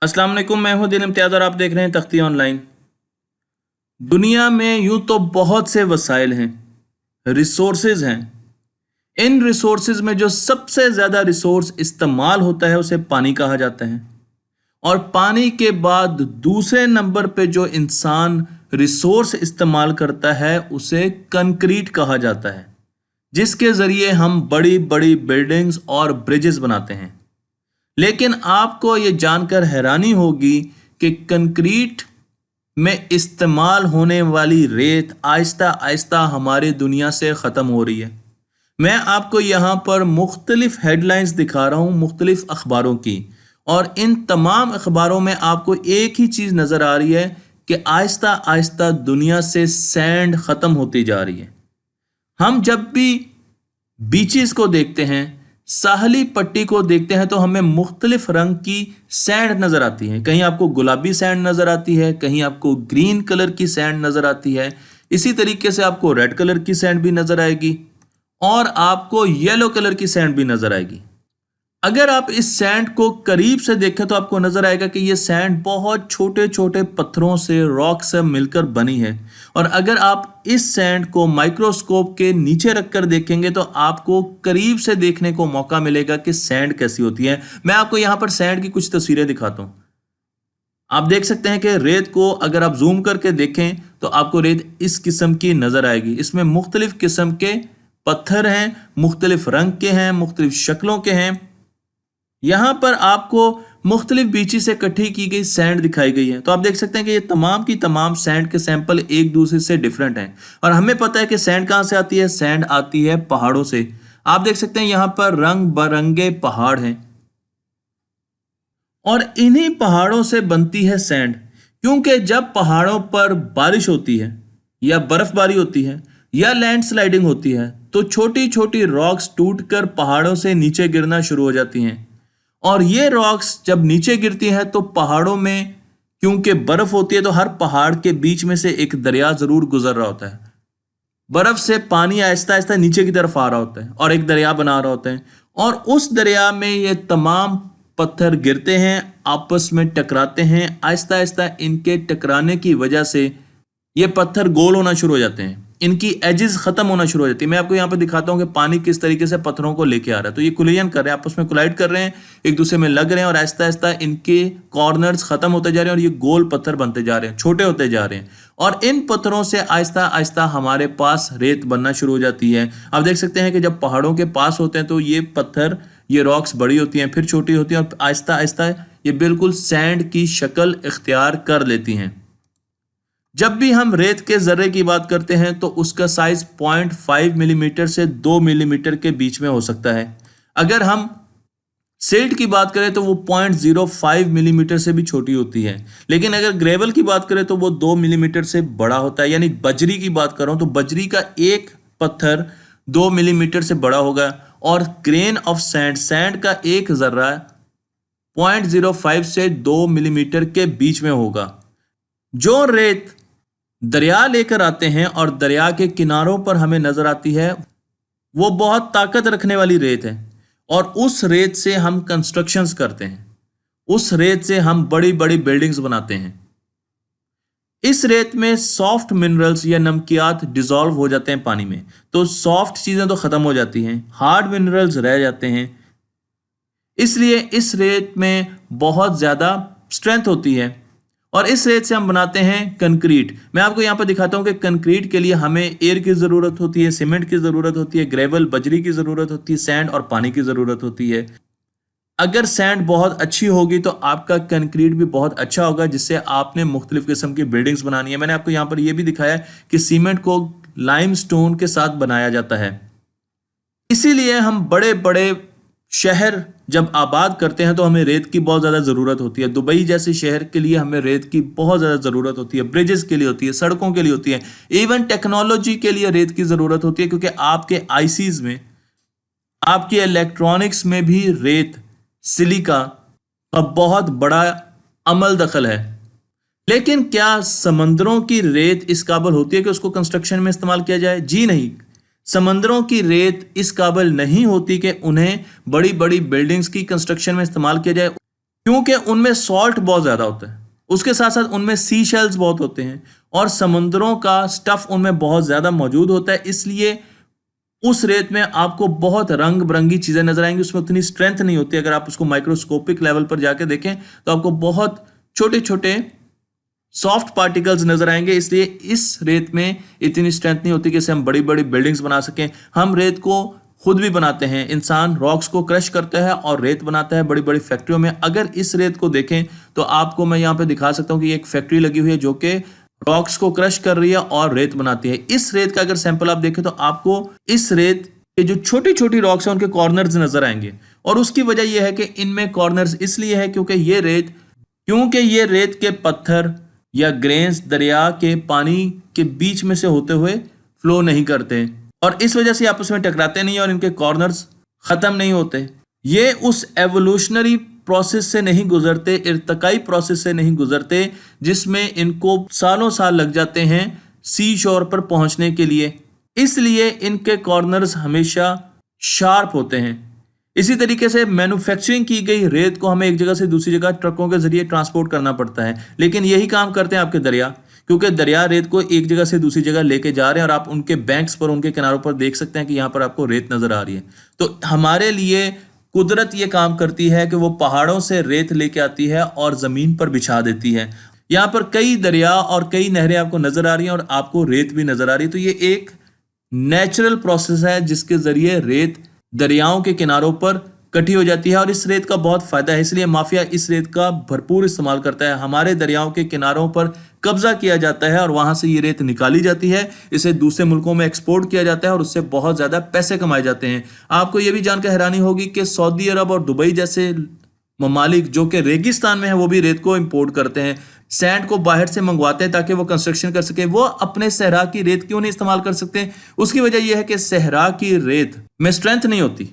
अस्सलाम वालेकुम, मैं हूं दिन इम्तियाज़ और आप देख रहे हैं तख्ती ऑनलाइन। दुनिया में यूं तो बहुत से वसाइल हैं, रिसोर्सेज हैं। इन रिसोर्सेज में जो सबसे ज़्यादा रिसोर्स इस्तेमाल होता है उसे पानी कहा जाता है। और पानी के बाद दूसरे नंबर पे जो इंसान रिसोर्स इस्तेमाल करता है उसे कंक्रीट कहा जाता है, जिसके ज़रिए हम बड़ी बड़ी बिल्डिंग्स और ब्रिजेस बनाते हैं। लेकिन आपको ये जानकर हैरानी होगी कि कंक्रीट में इस्तेमाल होने वाली रेत आहिस्ता आहिस्ता हमारी दुनिया से ख़त्म हो रही है। मैं आपको यहाँ पर मुख्तलिफ हेडलाइंस दिखा रहा हूँ मुख्तलिफ अखबारों की, और इन तमाम अखबारों में आपको एक ही चीज़ नज़र आ रही है कि आहिस्ता आहिस्ता दुनिया से सैंड ख़त्म होती जा रही है। हम जब भी बीचेस को देखते हैं, साहली पट्टी को देखते हैं, तो हमें मुख्तलिफ रंग की सैंड नज़र आती है। कहीं आपको गुलाबी सैंड नज़र आती है, कहीं आपको ग्रीन कलर की सैंड नज़र आती है, इसी तरीके से आपको रेड कलर की सैंड भी नज़र आएगी और आपको येलो कलर की सैंड भी नज़र आएगी। अगर आप इस सैंड को करीब से देखें तो आपको नजर आएगा कि ये सैंड बहुत छोटे छोटे पत्थरों से, रॉक से मिलकर बनी है। और अगर आप इस सैंड को माइक्रोस्कोप के नीचे रखकर देखेंगे तो आपको करीब से देखने को मौका मिलेगा कि सैंड कैसी होती है। मैं आपको यहां पर सैंड की कुछ तस्वीरें दिखाता हूं। आप देख सकते हैं कि रेत को अगर आप जूम करके देखें तो आपको रेत इस किस्म की नजर आएगी। इसमें मुख्तलिफ किस्म के पत्थर हैं, मुख्तलिफ रंग के हैं, मुख्तलिफ शक्लों के हैं। यहां पर आपको मुख्तलिफ बीची से इकट्ठी की गई सैंड दिखाई गई है। तो आप देख सकते हैं कि ये तमाम की तमाम सैंड के सैंपल एक दूसरे से डिफरेंट हैं। और हमें पता है कि सैंड कहां से आती है, सैंड आती है पहाड़ों से। आप देख सकते हैं यहां पर रंग बिरंगे पहाड़ हैं और इन्हीं पहाड़ों से बनती है सैंड। क्योंकि जब पहाड़ों पर बारिश होती है या बर्फबारी होती है या लैंडस्लाइडिंग होती है तो छोटी छोटी रॉक्स टूटकर पहाड़ों से नीचे गिरना शुरू हो जाती हैं। और ये रॉक्स जब नीचे गिरती हैं तो पहाड़ों में, क्योंकि बर्फ होती है, तो हर पहाड़ के बीच में से एक दरिया जरूर गुजर रहा होता है। बर्फ से पानी आहिस्ता आहिस्ता नीचे की तरफ आ रहा होता है और एक दरिया बना रहा होता है। और उस दरिया में ये तमाम पत्थर गिरते हैं, आपस में टकराते हैं। आहिस्ता आहिस्ता इनके टकराने की वजह से ये पत्थर गोल होना शुरू हो जाते हैं, इनकी एजेस खत्म होना शुरू हो जाती है। मैं आपको यहाँ पे दिखाता हूँ कि पानी किस तरीके से पत्थरों को लेके आ रहा है। तो ये कोलिजन कर रहे हैं, आपस में कोलाइड कर रहे हैं, एक दूसरे में लग रहे हैं और आहिस्ता आहिस्ता इनके कॉर्नर्स खत्म होते जा रहे हैं और ये गोल पत्थर बनते जा रहे हैं, छोटे होते जा रहे हैं। और इन पत्थरों से आहिस्ता आहिस्ता हमारे पास रेत बनना शुरू हो जाती है। आप देख सकते हैं कि जब पहाड़ों के पास होते हैं तो ये पत्थर, ये रॉक्स बड़ी होती हैं, फिर छोटी होती हैं और आहिस्ता आहिस्ता ये बिल्कुल सैंड की शक्ल इख्तियार कर लेती हैं। जब भी हम रेत के जर्रे की बात करते हैं तो उसका साइज 0.5 मिलीमीटर से 2 मिलीमीटर के बीच में हो सकता है। अगर हम सिल्ट की बात करें तो वो 0.05 मिलीमीटर से भी छोटी होती है। लेकिन अगर ग्रेवल की बात करें तो वो 2 मिलीमीटर से बड़ा होता है। यानी बजरी की बात कर रहा हूं तो बजरी का एक पत्थर 2 मिलीमीटर से बड़ा होगा और ग्रेन ऑफ सैंड, सैंड का एक जर्रा 0.05 से 2 मिलीमीटर के बीच में होगा। जो रेत दरिया लेकर आते हैं और दरिया के किनारों पर हमें नजर आती है वो बहुत ताकत रखने वाली रेत है और उस रेत से हम कंस्ट्रक्शंस करते हैं, उस रेत से हम बड़ी बड़ी बिल्डिंग्स बनाते हैं। इस रेत में सॉफ्ट मिनरल्स या नमकियात डिसॉल्व हो जाते हैं पानी में, तो सॉफ्ट चीजें तो खत्म हो जाती हैं, हार्ड मिनरल्स रह जाते हैं। इसलिए इस रेत में बहुत ज्यादा स्ट्रेंथ होती है और इस रेत से हम बनाते हैं कंक्रीट। मैं आपको यहाँ पर दिखाता हूँ कि कंक्रीट के लिए हमें एयर की ज़रूरत होती है, सीमेंट की ज़रूरत होती है, ग्रेवल बजरी की ज़रूरत होती है, सैंड और पानी की ज़रूरत होती है। अगर सैंड बहुत अच्छी होगी तो आपका कंक्रीट भी बहुत अच्छा होगा, जिससे आपने मुख्तलिफ किस्म की बिल्डिंग्स बनानी है। मैंने आपको यहाँ पर यह भी दिखाया कि सीमेंट को लाइमस्टोन के साथ बनाया जाता है। इसीलिए हम बड़े बड़े शहर जब आबाद करते हैं तो हमें रेत की बहुत ज़्यादा ज़रूरत होती है। दुबई जैसे शहर के लिए हमें रेत की बहुत ज़्यादा ज़रूरत होती है, ब्रिजेस के लिए होती है, सड़कों के लिए होती है, इवन टेक्नोलॉजी के लिए रेत की ज़रूरत होती है। क्योंकि आपके आईसीज में, आपके इलेक्ट्रॉनिक्स में भी रेत, सिलिका का बहुत बड़ा अमल दखल है। लेकिन क्या समंदरों की रेत इस काबिल होती है कि उसको कंस्ट्रक्शन में इस्तेमाल किया जाए? जी नहीं। समंदरों की रेत इस काबिल नहीं होती कि उन्हें बड़ी बड़ी बिल्डिंग्स की कंस्ट्रक्शन में इस्तेमाल किया जाए। क्योंकि उनमें सॉल्ट बहुत ज़्यादा होता है, उसके साथ साथ उनमें सी शेल्स बहुत होते हैं और समुद्रों का स्टफ उनमें बहुत ज़्यादा मौजूद होता है। इसलिए उस रेत में आपको बहुत रंग बिरंगी चीज़ें नजर आएंगी, उसमें उतनी स्ट्रेंथ नहीं होती। अगर आप उसको माइक्रोस्कोपिक लेवल पर जाके देखें तो आपको बहुत छोटे छोटे सॉफ्ट पार्टिकल्स नजर आएंगे। इसलिए इस रेत में इतनी स्ट्रेंथ नहीं होती कि इसे हम बड़ी बड़ी बिल्डिंग्स बना सकें। हम रेत को खुद भी बनाते हैं, इंसान रॉक्स को क्रश करता है और रेत बनाता है बड़ी बड़ी फैक्ट्रियों में। अगर इस रेत को देखें तो आपको मैं यहाँ पे दिखा सकता हूँ कि एक फैक्ट्री लगी हुई है जो कि रॉक्स को क्रश कर रही है और रेत बनाती है। इस रेत का अगर सैंपल आप देखें तो आपको इस रेत के जो छोटी छोटी रॉक्स हैं उनके कॉर्नर्स नजर आएंगे। और उसकी वजह यह है कि इनमें कॉर्नर्स इसलिए है क्योंकि ये रेत के पत्थर या ग्रेन्स दरिया के पानी के बीच में से होते हुए फ्लो नहीं करते और इस वजह से आपस में टकराते नहीं और इनके कॉर्नर्स खत्म नहीं होते। ये उस एवोल्यूशनरी प्रोसेस से नहीं गुजरते, इर्तकाई प्रोसेस से नहीं गुजरते जिसमें इनको सालों साल लग जाते हैं सी शोर पर पहुंचने के लिए। इसलिए इनके कॉर्नर्स हमेशा शार्प होते हैं। इसी तरीके से मैन्युफैक्चरिंग की गई रेत को हमें एक जगह से दूसरी जगह ट्रकों के जरिए ट्रांसपोर्ट करना पड़ता है, लेकिन यही काम करते हैं आपके दरिया, क्योंकि दरिया रेत को एक जगह से दूसरी जगह लेके जा रहे हैं और आप उनके बैंक्स पर, उनके किनारों पर देख सकते हैं कि यहाँ पर आपको रेत नजर आ रही है। तो हमारे लिए कुदरत ये काम करती है कि वो पहाड़ों से रेत लेके आती है और जमीन पर बिछा देती है। यहाँ पर कई दरिया और कई नहरें आपको नजर आ रही हैं और आपको रेत भी नजर आ रही है। तो ये एक नेचुरल प्रोसेस है जिसके जरिए रेत दरियाओं के किनारों पर इकट्ठी हो जाती है और इस रेत का बहुत फायदा है। इसलिए माफिया इस रेत का भरपूर इस्तेमाल करता है। हमारे दरियाओं के किनारों पर कब्जा किया जाता है और वहां से ये रेत निकाली जाती है, इसे दूसरे मुल्कों में एक्सपोर्ट किया जाता है और उससे बहुत ज्यादा पैसे कमाए जाते हैं। आपको यह भी जानकर हैरानी होगी कि सऊदी अरब और दुबई जैसे ममालिक जो कि रेगिस्तान में है वो भी रेत को इंपोर्ट करते हैं, सैंड को बाहर से मंगवाते हैं ताकि वो कंस्ट्रक्शन कर सके। वो अपने सहरा की रेत क्यों नहीं इस्तेमाल कर सकते? उसकी वजह यह है कि सहरा की रेत में स्ट्रेंथ नहीं होती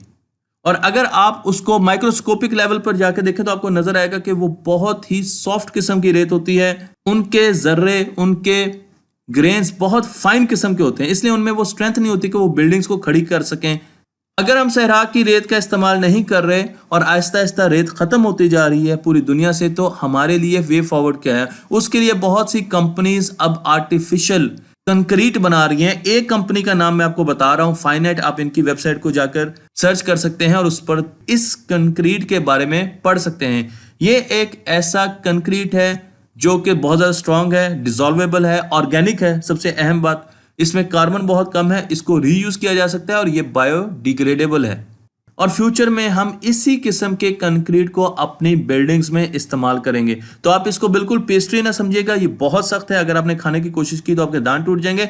और अगर आप उसको माइक्रोस्कोपिक लेवल पर जाकर देखें तो आपको नजर आएगा कि वो बहुत ही सॉफ्ट किस्म की रेत होती है। उनके जर्रे, उनके ग्रेन्स बहुत फाइन किस्म के होते हैं, इसलिए उनमें वो स्ट्रेंथ नहीं होती कि वो बिल्डिंग्स को खड़ी कर सकें। अगर हम सहरा की रेत का इस्तेमाल नहीं कर रहे और आहिस्ता आहिस्ता रेत खत्म होती जा रही है पूरी दुनिया से, तो हमारे लिए वे फॉरवर्ड क्या है? उसके लिए बहुत सी कंपनीज अब आर्टिफिशियल कंक्रीट बना रही हैं। एक कंपनी का नाम मैं आपको बता रहा हूं, फाइनेट। आप इनकी वेबसाइट को जाकर सर्च कर सकते हैं और उस पर इस कंक्रीट के बारे में पढ़ सकते हैं। ये एक ऐसा कंक्रीट है जो कि बहुत ज्यादा स्ट्रांग है, डिसॉल्वेबल है, ऑर्गेनिक है। सबसे अहम बात, इसमें कार्बन बहुत कम है, इसको रीयूज किया जा सकता है और ये बायोडिग्रेडेबल है। और फ्यूचर में हम इसी किस्म के कंक्रीट को अपनी बिल्डिंग्स में इस्तेमाल करेंगे। तो आप इसको बिल्कुल पेस्ट्री ना समझिएगा, ये बहुत सख्त है। अगर आपने खाने की कोशिश की तो आपके दांत टूट जाएंगे।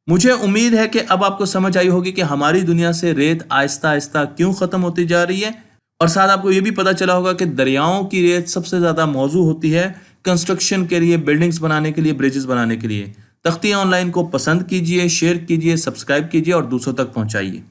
मुझे उम्मीद है कि अब आपको समझ आई होगी कि हमारी दुनिया से रेत आहिस्ता आहिस्ता क्यों खत्म होती जा रही है, और साथ आपको यह भी पता चला होगा कि दरियाओं की रेत सबसे ज्यादा मौजू होती है कंस्ट्रक्शन के लिए, बिल्डिंग्स बनाने के लिए, ब्रिजेस बनाने के लिए। तख्तियां ऑनलाइन को पसंद कीजिए, शेयर कीजिए, सब्सक्राइब कीजिए और दूसरों तक पहुंचाइए।